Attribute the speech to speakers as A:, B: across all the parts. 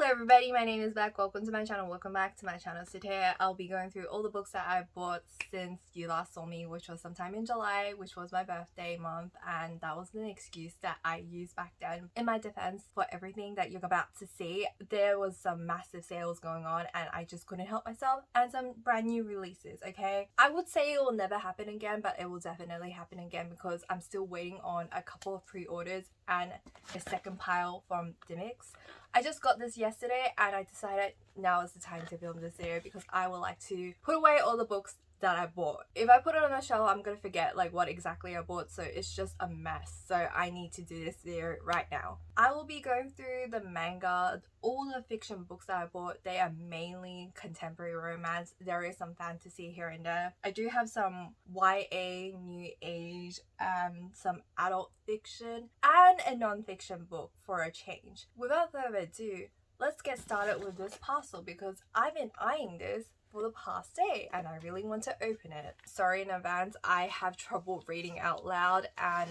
A: Hello everybody, my name is Beck. Welcome to my channel. Welcome back to my channel. So today I'll be going through all the books that I bought since you last saw me, which was sometime in July, which was my birthday month, and that was an excuse that I used back then. In my defense, for everything that you're about to see, there was some massive sales going on and I just couldn't help myself, and some brand new releases. Okay, I would say it will never happen again, but it will definitely happen again because I'm still waiting on a couple of pre-orders and a second pile from Demix. I just got this yesterday and I decided now is the time to film this video because I would like to put away all the books that I bought. If I put it on the shelf, I'm gonna forget like what exactly I bought, so it's just a mess. So I need to do this video right now. I will be going through the manga, all the fiction books that I bought. They are mainly contemporary romance. There is some fantasy here and there. I do have some YA, new age, some adult fiction, and a non-fiction book for a change. Without further ado, let's get started with this parcel because I've been eyeing this for the past day and I really want to open it. Sorry in advance, I have trouble reading out loud and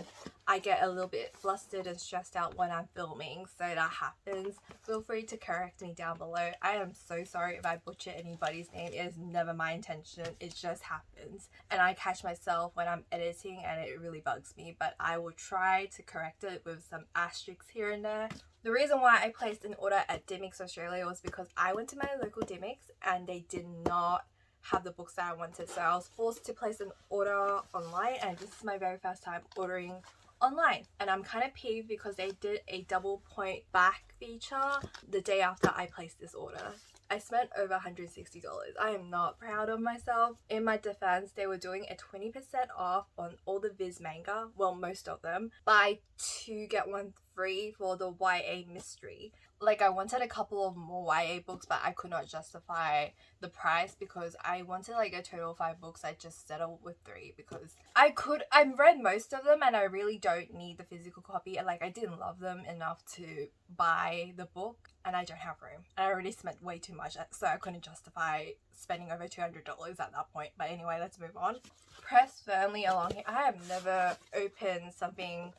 A: I get a little bit flustered and stressed out when I'm filming, so that happens. Feel free to correct me down below. I am so sorry if I butcher anybody's name. It is never my intention, it just happens. And I catch myself when I'm editing and it really bugs me, but I will try to correct it with some asterisks here and there. The reason why I placed an order at Demix Australia was because I went to my local Demix and they did not have the books that I wanted, so I was forced to place an order online, and this is my very first time ordering online, and I'm kind of peeved because they did a double point back feature the day after I placed this order. I spent over $160. I am not proud of myself. In my defense, they were doing a 20% off on all the Viz manga, well, most of them. Buy two get one free for the YA mystery. Like, I wanted a couple of more YA books, but I could not justify the price because I wanted like a total of 5 books. I just settled with 3 because I've read most of them and I really don't need the physical copy, and like I didn't love them enough to buy the book, and I don't have room. I already spent way too much, so I couldn't justify spending over $200 at that point. But anyway, let's move on. Press firmly along here. I have never opened something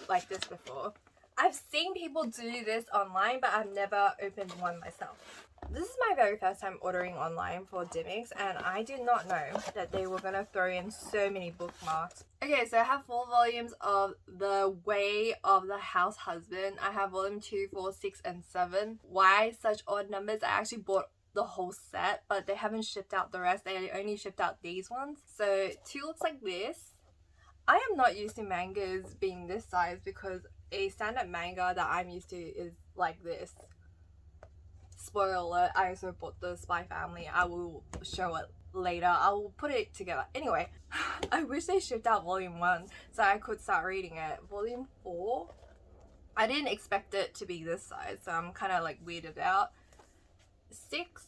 A: like this before. I've seen people do this online, but I've never opened one myself. This is my very first time ordering online for Demix, and I did not know that they were gonna throw in so many bookmarks. Okay, so I have 4 volumes of The Way of the House Husband. I have volume 2, 4, 6, and 7. Why such odd numbers? I actually bought the whole set, but they haven't shipped out the rest. They only shipped out these ones. So 2 looks like this. I am not used to mangas being this size because a standard manga that I'm used to is like this. Spoiler alert, I also bought the Spy Family. I will show it later. I will put it together. Anyway, I wish they shipped out volume 1 so I could start reading it. Volume 4, I didn't expect it to be this size, so I'm kind of like weirded out. 6,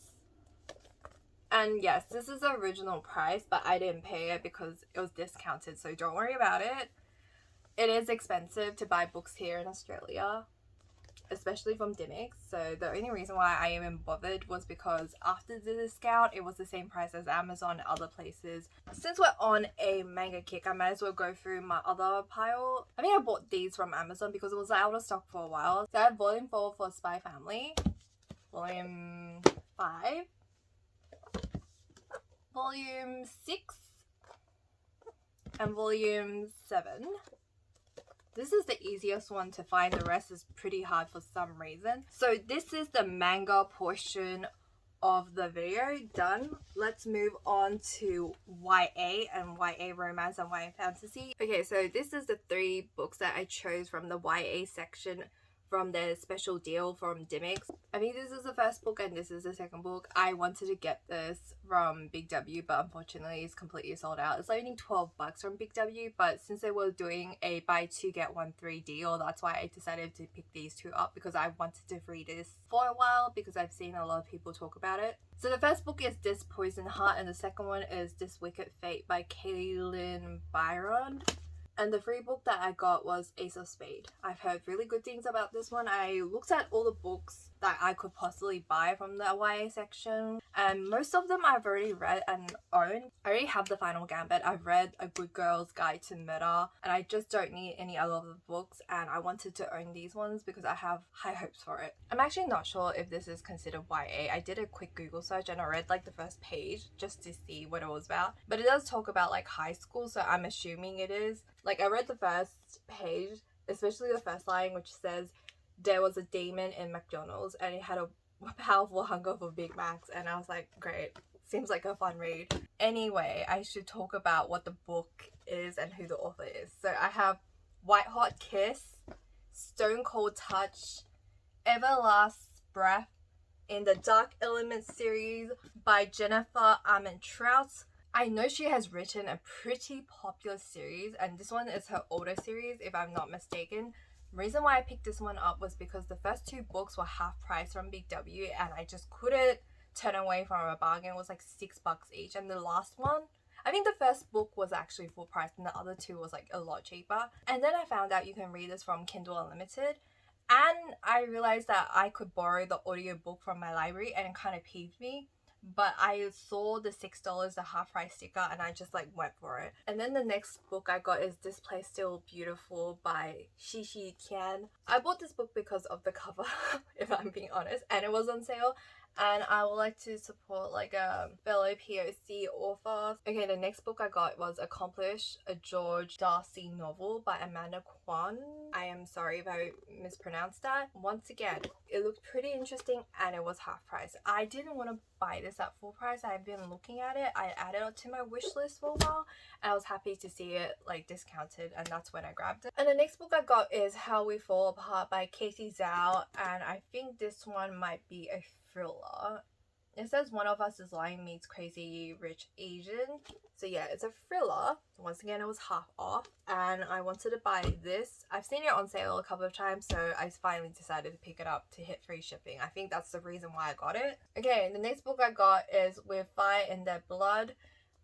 A: and yes, this is the original price, but I didn't pay it because it was discounted, so don't worry about it. It is expensive to buy books here in Australia, especially from Demix, so the only reason why I even bothered was because after the discount, it was the same price as Amazon and other places. Since we're on a manga kick, I might as well go through my other pile. I think I bought these from Amazon because it was out of stock for a while. So I have volume 4 for Spy Family, volume 5, volume 6, and volume 7. This is the easiest one to find, the rest is pretty hard for some reason. So this is the manga portion of the video done. Let's move on to YA and YA romance and YA fantasy. Okay, so this is the 3 books that I chose from the YA section from the special deal from Demix. I think this is the first book and this is the second book. I wanted to get this from Big W, but unfortunately it's completely sold out. It's only $12 from Big W, but since they were doing a buy 2 get 1 free deal, that's why I decided to pick these 2 up because I wanted to read this for a while because I've seen a lot of people talk about it. So the first book is This Poison Heart and the second one is This Wicked Fate by Kaylin Byron. And the free book that I got was Ace of Spades. I've heard really good things about this one. I looked at all the books that I could possibly buy from the YA section, and most of them I've already read and own. I already have the Final Gambit, I've read A Good Girl's Guide to Murder, and I just don't need any other of the books, and I wanted to own these ones because I have high hopes for it. I'm actually not sure if this is considered YA. I did a quick Google search and I read like the first page just to see what it was about, but it does talk about like high school, so I'm assuming it is. Like, I read the first page, especially the first line, which says there was a demon in McDonald's and it had a powerful hunger for Big Macs, and I was like, great, seems like a fun read. Anyway, I should talk about what the book is and who the author is. So I have White Hot Kiss, Stone Cold Touch, Everlast Breath in the Dark Element series by Jennifer Armentrout. I know she has written a pretty popular series, and this one is her older series if I'm not mistaken. The reason why I picked this one up was because the first two books were half price from Big W and I just couldn't turn away from a bargain. It was like $6 each, and the last one, I think the first book was actually full price and the other two was like a lot cheaper. And then I found out you can read this from Kindle Unlimited, and I realized that I could borrow the audiobook from my library, and it kind of peeved me. But I saw the $6, the half price sticker, and I just like went for it. And then the next book I got is This Place Still Beautiful by Shishi Tian. I bought this book because of the cover, if I'm being honest, and it was on sale. And I would like to support like a fellow POC author. Okay, the next book I got was Accomplish, a George Darcy novel by Amanda Kwan. I am sorry if I mispronounced that. Once again, it looked pretty interesting and it was half price. I didn't want to buy this at full price. I've been looking at it. I added it to my wish list for a while and I was happy to see it like discounted, and that's when I grabbed it. And the next book I got is How We Fall Apart by Casey Zhao, and I think this one might be a thriller. It says One of Us is Lying meets Crazy Rich Asian. So yeah, it's a thriller. Once again, it was half off and I wanted to buy this. I've seen it on sale a couple of times, so I finally decided to pick it up to hit free shipping. I think that's the reason why I got it. Okay, the next book I got is With Fire in Their Blood.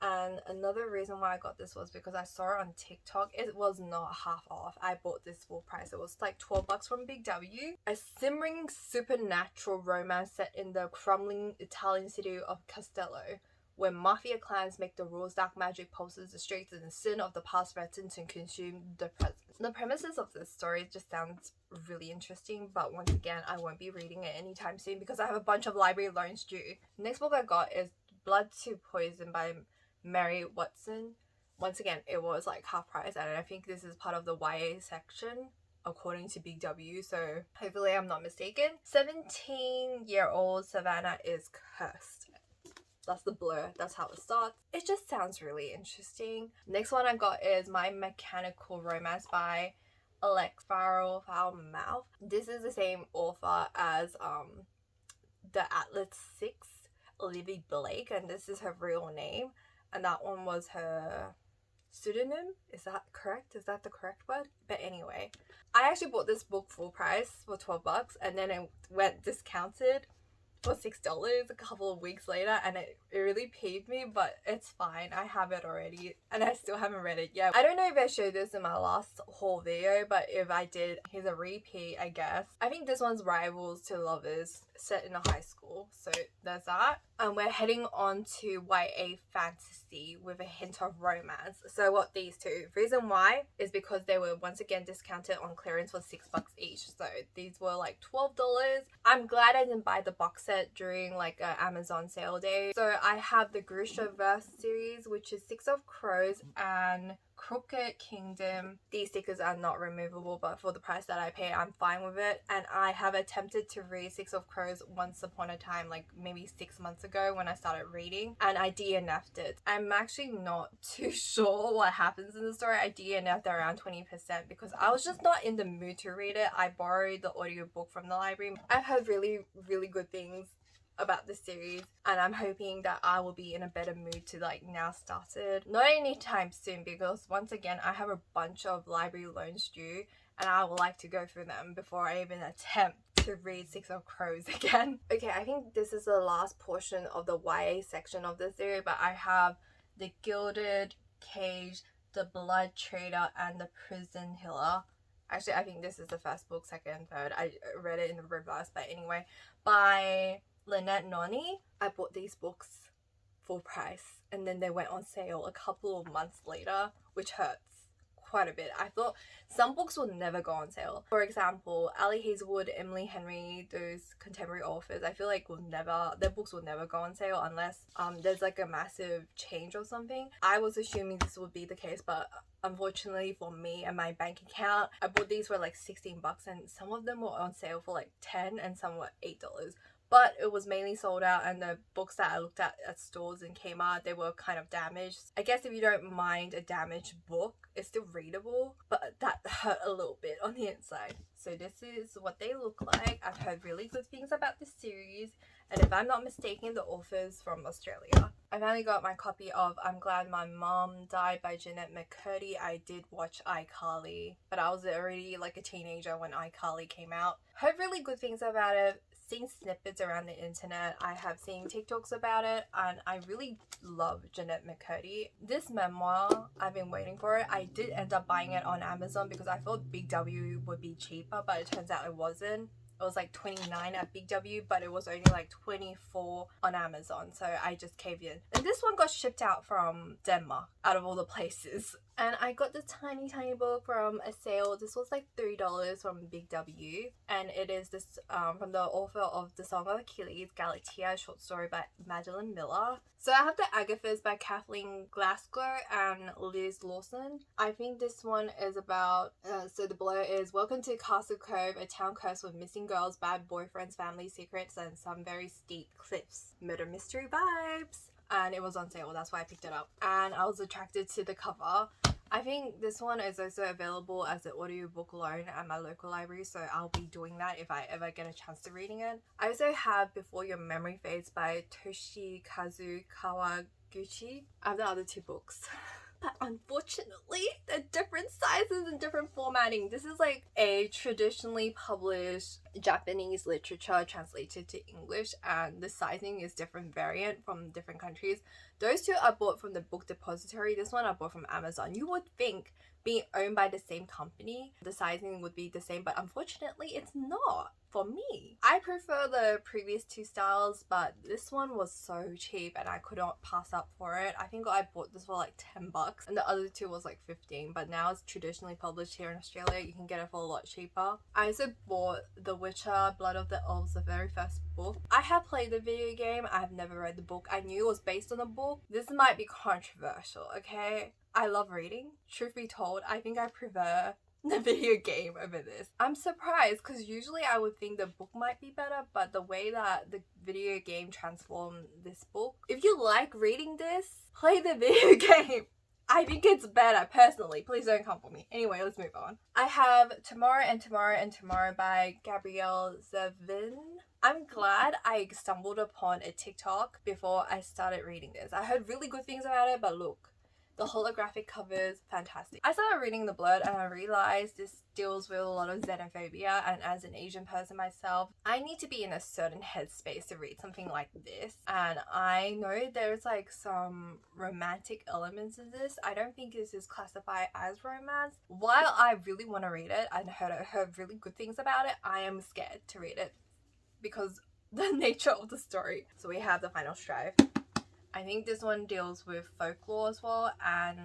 A: And another reason why I got this was because I saw it on TikTok. It was not half off. I bought this full price. It was like $12 from Big W. A simmering supernatural romance set in the crumbling Italian city of Castello, where mafia clans make the rules, dark magic pulses the streets, and the sin of the past threatens to consume the present. The premises of this story just sounds really interesting, but once again, I won't be reading it anytime soon because I have a bunch of library loans due. The next book I got is Blood to Poison by Mary Watson. Once again, it was like half price, and I think this is part of the YA section according to Big W, so hopefully I'm not mistaken. 17-year-old Savannah is cursed. That's the blur, that's how it starts. It just sounds really interesting. Next one I got is My Mechanical Romance by Alex Foul Mouth. This is the same author as The Atlas 6, Olivia Blake, and this is her real name. And that one was her pseudonym. Is that correct? Is that the correct word? But anyway, I actually bought this book full price for $12, and then it went discounted for $6 a couple of weeks later, and it really peeved me, but it's fine. I have it already and I still haven't read it yet. I don't know if I showed this in my last haul video, but if I did, here's a repeat, I guess. I think this one's Rivals to Lovers, set in a high school, so there's that. And we're heading on to YA fantasy with a hint of romance. So what these two, reason why is because they were once again discounted on clearance for $6 each, so these were like $12. I'm glad I didn't buy the box set during like an Amazon sale day. So I have the Grishaverse series, which is Six of Crows and Crooked Kingdom. These stickers are not removable, but for the price that I pay, I'm fine with it. And I have attempted to read Six of Crows once upon a time, like maybe 6 months ago when I started reading, and I DNF'd it. I'm actually not too sure what happens in the story. I DNF'd around 20% because I was just not in the mood to read it. I borrowed the audiobook from the library. I've heard really, really good things about the series, and I'm hoping that I will be in a better mood to like now start it. Not anytime soon, because once again I have a bunch of library loans due and I would like to go through them before I even attempt to read Six of Crows again. Okay, I think this is the last portion of the YA section of the series, but I have The Gilded Cage, The Blood Trader, and The Prison Healer. Actually, I think this is the first book, second, third. I read it in the reverse, but anyway, by Lynette Noni. I bought these books full price, and then they went on sale a couple of months later, which hurts quite a bit. I thought some books will never go on sale. For example, Ali Hazelwood, Emily Henry, those contemporary authors, I feel like their books will never go on sale unless there's like a massive change or something. I was assuming this would be the case, but unfortunately for me and my bank account, I bought these for like 16 bucks, and some of them were on sale for like 10 and some were $8. But it was mainly sold out, and the books that I looked at stores in Kmart, they were kind of damaged. I guess if you don't mind a damaged book, it's still readable, but that hurt a little bit on the inside. So this is what they look like. I've heard really good things about this series, and if I'm not mistaken, the author's from Australia. I finally got my copy of I'm Glad My Mom Died by Jeanette McCurdy. I did watch iCarly, but I was already like a teenager when iCarly came out. Heard really good things about it. Seen snippets around the internet. I have seen TikToks about it, and I really love Jeanette McCurdy. This memoir, I've been waiting for it. I did end up buying it on Amazon because I thought Big W would be cheaper, but it turns out it wasn't. It was like $29 at Big W, but it was only like $24 on Amazon, so I just caved in. And this one got shipped out from Denmark, out of all the places. And I got the tiny book from a sale. This was like $3 from Big W, and it is this from the author of The Song of Achilles, Galatea, short story by Madeline Miller. So I have the Agathas by Kathleen Glasgow and Liz Lawson. I think this one is about, so the blur is Welcome to Castle Cove, a town cursed with missing girls, bad boyfriends, family secrets, and some very steep cliffs. Murder mystery vibes. And it was on sale, that's why I picked it up. And I was attracted to the cover. I think this one is also available as an audiobook loan at my local library, so I'll be doing that if I ever get a chance to reading it. I also have Before Your Memory Fades by Toshikazu Kawaguchi. I have the other two books. But unfortunately, they're different sizes and different formatting. This is like a traditionally published Japanese literature translated to English, and the sizing is different variant from different countries. Those two I bought from the book depository. This one I bought from Amazon. You would think being owned by the same company, the sizing would be the same, but unfortunately it's not for me. I prefer the previous two styles, but this one was so cheap and I could not pass up for it. I think I bought this for like 10 bucks and the other two was like 15, but now it's traditionally published here in Australia. You can get it for a lot cheaper. I also bought The Witcher, Blood of the Elves, the very first book. I have played the video game. I have never read the book. I knew it was based on a book. This might be controversial, okay? I love reading. Truth be told, I think I prefer the video game over this. I'm surprised because usually I would think the book might be better, but the way that the video game transformed this book, if you like reading this, play the video game. I think it's better personally. Please don't come for me. Anyway, let's move on. I have Tomorrow and Tomorrow and Tomorrow by Gabrielle Zevin. I'm glad I stumbled upon a TikTok before I started reading this. I heard really good things about it, but look, the holographic covers, fantastic. I started reading the blurb and I realized this deals with a lot of xenophobia, and as an Asian person myself, I need to be in a certain headspace to read something like this. And I know there's like some romantic elements in this. I don't think this is classified as romance. While I really want to read it and heard really good things about it, I am scared to read it because the nature of the story. So we have The Final Strive. I think this one deals with folklore as well, and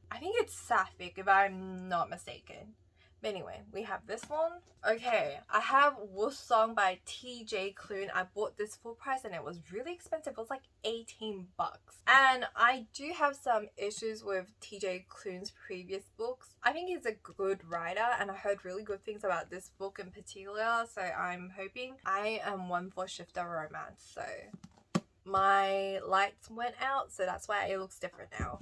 A: I think it's sapphic if I'm not mistaken. But anyway, we have this one. Okay, I have Wolf Song by TJ Klune. I bought this full price and it was really expensive. It was like 18 bucks. And I do have some issues with TJ Klune's previous books. I think he's a good writer and I heard really good things about this book in particular. So I'm hoping. I am one for shifter romance, so my lights went out, so that's why it looks different now.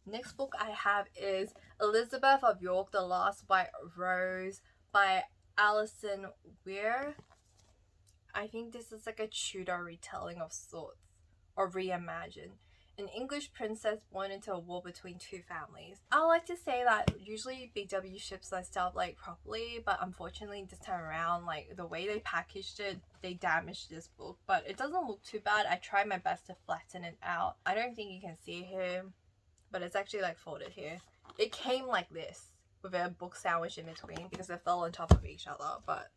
A: Next book I have is Elizabeth of York, The Last White Rose by Alison Weir. I think this is like a Tudor retelling of sorts, or reimagined. An English princess born into a war between two families. I like to say that usually Big W ships their stuff like properly, but unfortunately this time around, like the way they packaged it, they damaged this book. But it doesn't look too bad. I tried my best to flatten it out. I don't think you can see it here, but it's actually like folded here. It came like this. with a book sandwich in between because they fell on top of each other, but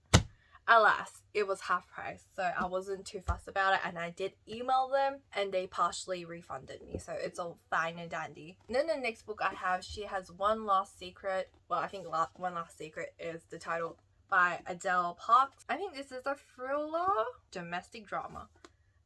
A: alas, it was half price, so I wasn't too fussed about it, and I did email them and they partially refunded me, so it's all fine and dandy. And then the next book I have, she has One Last Secret. Well, I think One Last Secret is the title, by Adele Parks. I think this is a thriller, domestic drama.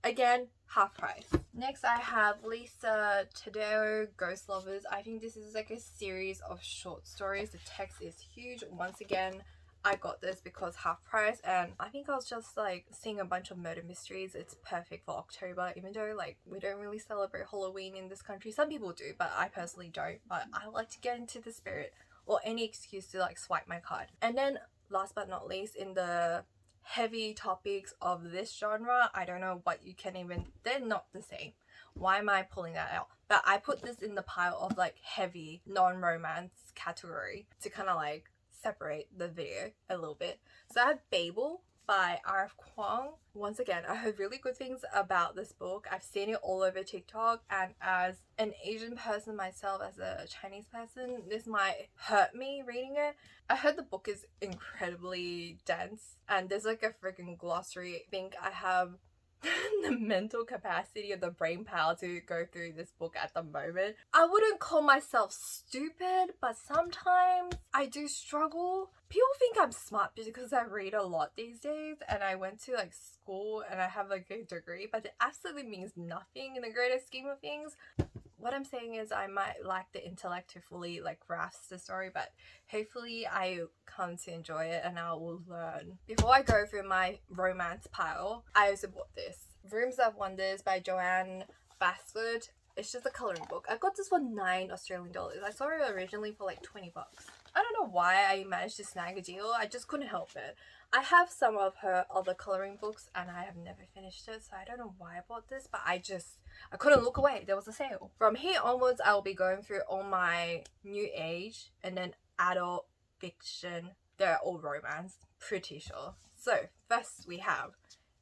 A: Again, half price. Next I have Lisa Tadeo, Ghost Lovers. I think this is like a series of short stories. The text is huge. Once again, I got this because half price, and I think I was just like seeing a bunch of murder mysteries. It's perfect for October, even though like we don't really celebrate Halloween in this country. Some people do, but I personally don't. But I like to get into the spirit, or any excuse to like swipe my card. And then last but not least, in the heavy topics of this genre, I don't know what you can even, they're not the same. Why am I pulling that out? But I put this in the pile of like heavy non-romance category to kind of like separate the video a little bit. So I have Babel by R.F. Kuang. Once again, I heard really good things about this book. I've seen it all over TikTok, and as an Asian person myself, as a Chinese person, this might hurt me reading it. I heard the book is incredibly dense, and there's like a freaking glossary. I think I have the mental capacity or the brain power to go through this book at the moment. I wouldn't call myself stupid, but sometimes I do struggle. People think I'm smart because I read a lot these days, and I went to like school and I have like a degree, but it absolutely means nothing in the greater scheme of things. What I'm saying is I might lack the intellect to fully like grasp the story, but hopefully I come to enjoy it and I will learn. Before I go through my romance pile, I also bought this, Rooms of Wonders by Joanne Basford. It's just a colouring book. I got this for $9 Australian. I saw it originally for like 20 bucks. I don't know why I managed to snag a deal. I just couldn't help it. I have some of her other colouring books and I have never finished it, so I don't know why I bought this, but I couldn't look away. There was a sale. From here onwards, I will be going through all my new age and then adult fiction. They're all romance, pretty sure. So first we have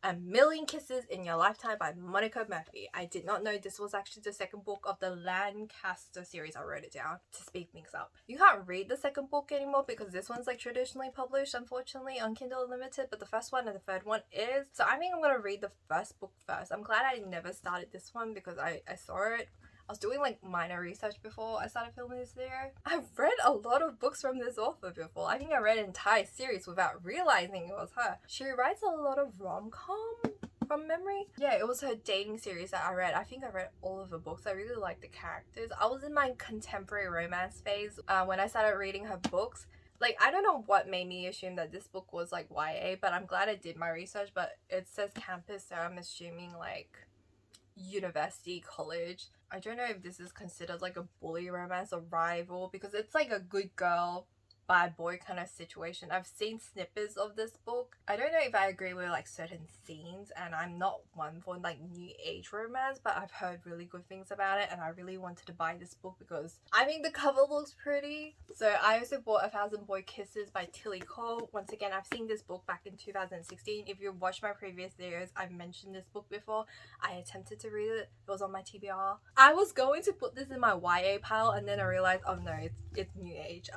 A: A Million Kisses in Your Lifetime by Monica Murphy. I did not know this was actually the second book of the Lancaster series. I wrote it down to speed things up. You can't read the second book anymore because this one's like traditionally published, unfortunately, on Kindle Unlimited, but the first one and the third one is. So I think I'm going to read the first book first. I'm glad I never started this one because I saw it. I was doing like minor research before I started filming this video. I've read a lot of books from this author before. I think I read an entire series without realizing it was her. She writes a lot of rom-com from memory. Yeah, it was her dating series that I read. I think I read all of her books. I really like the characters. I was in my contemporary romance phase when I started reading her books. Like, I don't know what made me assume that this book was like YA, but I'm glad I did my research. But it says campus, so I'm assuming like university, college. I don't know if this is considered like a bully romance or rival, because it's like a good girl bad boy kind of situation. I've seen snippets of this book. I don't know if I agree with like certain scenes, and I'm not one for like new age romance, but I've heard really good things about it and I really wanted to buy this book because I think the cover looks pretty. So I also bought A Thousand Boy Kisses by Tilly Cole. Once again, I've seen this book back in 2016. If you watched my previous videos, I've mentioned this book before. I attempted to read it. It was on my TBR. I was going to put this in my YA pile, and then I realized, oh no, it's new age.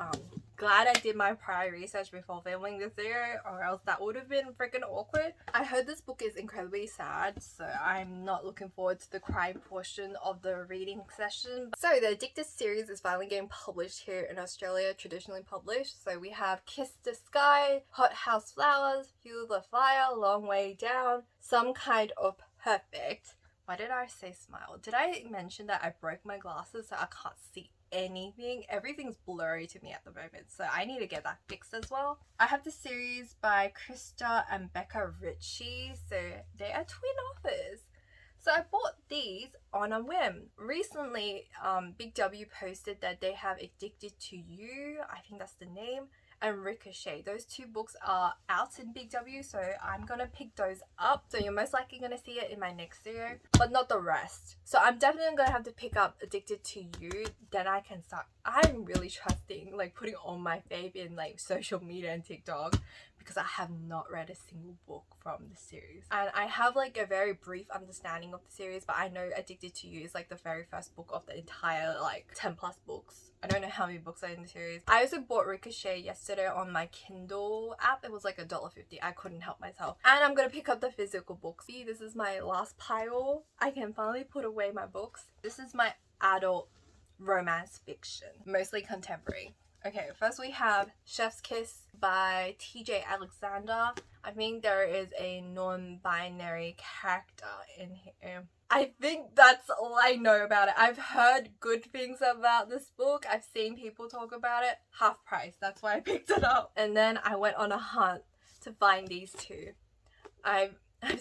A: Glad I did my prior research before filming this video, or else that would have been freaking awkward. I heard this book is incredibly sad, so I'm not looking forward to the cry portion of the reading session. So the Addicted series is finally getting published here in Australia, traditionally published. So we have Kiss the Sky, Hot House Flowers, Fuel the Fire, Long Way Down, Some Kind of Perfect. Why did I say smile? Did I mention that I broke my glasses so I can't see anything? Everything's blurry to me at the moment, so I need to get that fixed as well. I have the series by Krista and Becca Ritchie, so they are twin authors. So I bought these on a whim. Recently, Big W posted that they have Addicted to You, I think that's the name, and Ricochet. Those two books are out in Big W, so I'm gonna pick those up. So you're most likely gonna see it in my next video, but not the rest. So I'm definitely gonna have to pick up Addicted to You, then I can start. I'm really trusting, like putting all my faith in like social media and TikTok, because I have not read a single book from the series. And I have like a very brief understanding of the series, but I know Addicted to You is like the very first book of the entire like 10 plus books. I don't know how many books are in the series. I also bought Ricochet yesterday on my Kindle app. It was like $1.50. I couldn't help myself. And I'm gonna pick up the physical books. See, this is my last pile. I can finally put away my books. This is my adult romance fiction, mostly contemporary. Okay, first we have Chef's Kiss by TJ Alexander. I think there is a non-binary character in here. I think that's all I know about it. I've heard good things about this book. I've seen people talk about it. Half price, that's why I picked it up. And then I went on a hunt to find these two. I've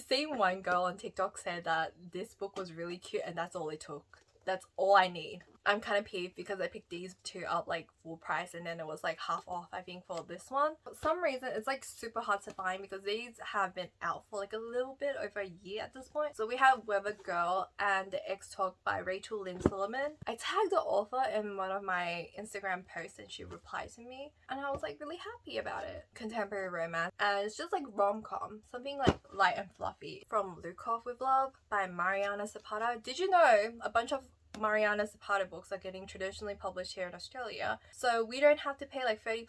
A: seen one girl on TikTok say that this book was really cute and that's all it took. That's all I need. I'm kind of peeved because I picked these two up like full price and then it was like half off I think for this one. For some reason it's like super hard to find because these have been out for like a little bit over a year at this point. So we have Weather Girl and The X-Talk by Rachel Lynn Solomon. I tagged the author in one of my Instagram posts and she replied to me and I was like really happy about it. Contemporary romance and it's just like rom-com, something like light and fluffy. From Look Off With Love by Mariana Potter. Did you know a bunch of Mariana Potter books are getting traditionally published here in Australia, so we don't have to pay like $30+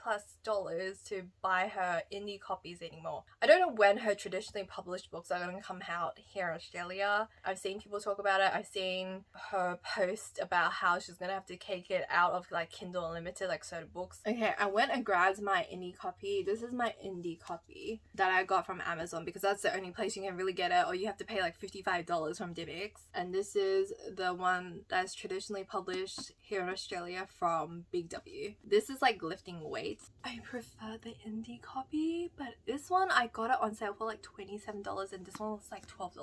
A: to buy her indie copies anymore. I don't know when her traditionally published books are going to come out here in Australia. I've seen people talk about it. I've seen her post about how she's going to have to take it out of like Kindle Unlimited, like certain books. Okay, I went and grabbed my indie copy. This is my indie copy that I got from Amazon because that's the only place you can really get it, or you have to pay like $55 from Demix. And this is the one that's traditionally published here in Australia from Big W. This is like lifting weights. I prefer the indie copy, but this one I got it on sale for like $27 and this one was like $12.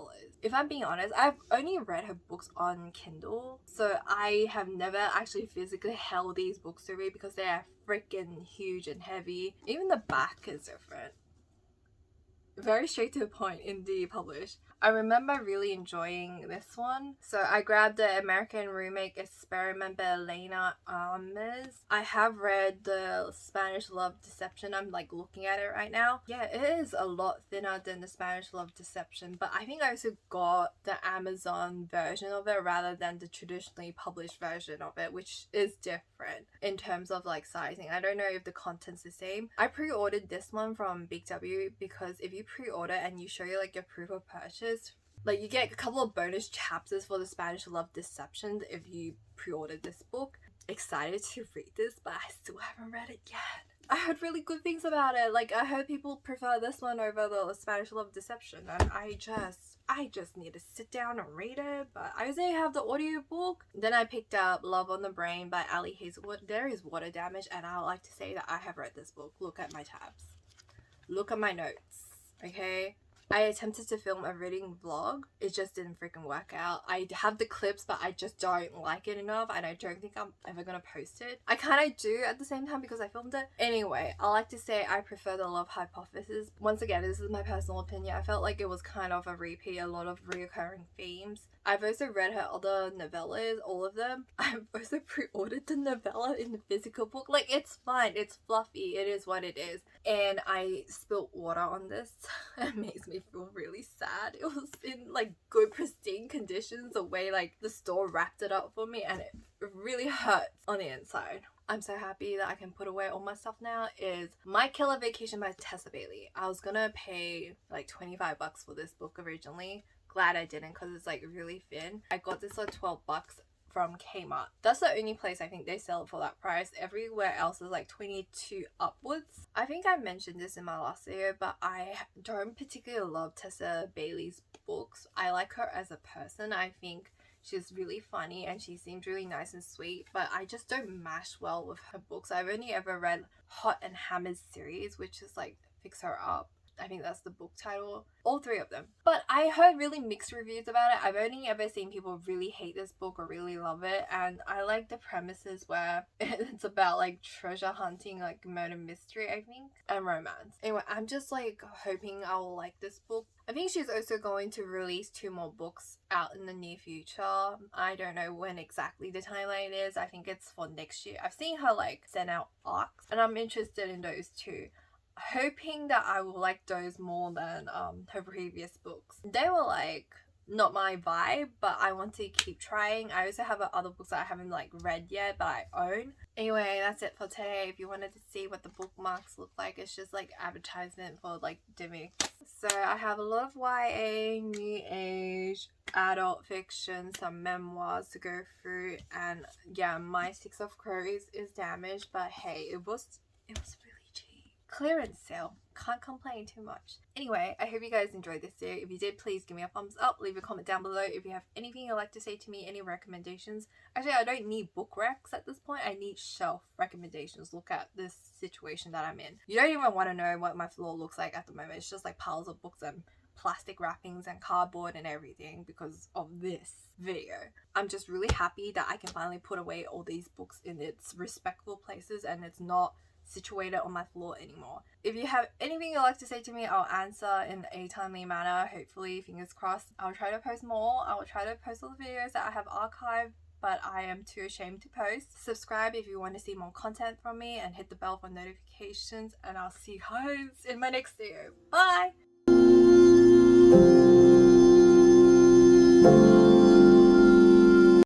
A: If I'm being honest, I've only read her books on Kindle, so I have never actually physically held these books to read because they are freaking huge and heavy. Even the back is different. Very straight to the point, indie published. I remember really enjoying this one. So I grabbed the American Remake Experiment by Elena Armas. I have read the Spanish Love Deception. I'm like looking at it right now. Yeah, it is a lot thinner than the Spanish Love Deception, but I think I also got the Amazon version of it rather than the traditionally published version of it, which is different in terms of like sizing. I don't know if the content's the same. I pre-ordered this one from Big W because if you pre-order and you show you like your proof of purchase, like you get a couple of bonus chapters for the Spanish Love Deception if you pre-ordered this book. Excited to read this, but I still haven't read it yet. I heard really good things about it. Like I heard people prefer this one over the Spanish Love Deception, and I just need to sit down and read it. But I also have the audiobook. Then I picked up Love on the Brain by Ali Hazelwood. There is water damage, and I would like to say that I have read this book. Look at my tabs. Look at my notes. Okay? I attempted to film a reading vlog. It just didn't freaking work out. I have the clips, but I just don't like it enough, and I don't think I'm ever gonna post it. I kind of do at the same time because I filmed it. Anyway, I like to say I prefer the Love Hypothesis. Once again, this is my personal opinion. I felt like it was kind of a repeat, a lot of reoccurring themes. I've also read her other novellas, all of them. I've also pre-ordered the novella in the physical book. Like, it's fine. It's fluffy. It is what it is. And I spilt water on this. It makes me feel really sad. It was in, like, good, pristine conditions, the way, like, the store wrapped it up for me. And it really hurts on the inside. I'm so happy that I can put away all my stuff now. Is My Killer Vacation by Tessa Bailey. I was gonna pay, like, $25 for this book originally. Glad I didn't because it's like really thin. I got this for $12 from Kmart. That's the only place I think they sell it for that price. Everywhere else is like 22 upwards. I think I mentioned this in my last video, but I don't particularly love Tessa Bailey's books. I like her as a person. I think she's really funny and she seems really nice and sweet, but I just don't mash well with her books. I've only ever read Hot and Hammered series, which is like Fix Her Up. I think that's the book title. All three of them. But I heard really mixed reviews about it. I've only ever seen people really hate this book or really love it. And I like the premises where it's about like treasure hunting, like murder mystery, I think, and romance. Anyway, I'm just like hoping I will like this book. I think she's also going to release 2 more books out in the near future. I don't know when exactly the timeline is. I think it's for next year. I've seen her like send out arcs and I'm interested in those too. hoping that I will like those more than her previous books. They were like not my vibe, but I want to keep trying. I also have other books that I haven't like read yet but I own. Anyway, that's it for today. If you wanted to see what the bookmarks look like, it's just like advertisement for like Demix. So I have a lot of YA, new age, adult fiction, some memoirs to go through, and yeah, my Six of Crows is damaged, but hey, it was really cheap. Clearance sale. Can't complain too much. Anyway, I hope you guys enjoyed this video. If you did, please give me a thumbs up, leave a comment down below if you have anything you'd like to say to me, any recommendations. Actually, I don't need book recs at this point. I need shelf recommendations. Look at this situation that I'm in. You don't even want to know what my floor looks like at the moment. It's just like piles of books and plastic wrappings and cardboard and everything because of this video. I'm just really happy that I can finally put away all these books in its respectful places and it's not situated on my floor anymore. If you have anything you'd like to say to me, I'll answer in a timely manner. Hopefully, fingers crossed. I'll try to post more. I will try to post all the videos that I have archived, but I am too ashamed to post. Subscribe if you want to see more content from me and hit the bell for notifications, and I'll see you guys in my next video. Bye!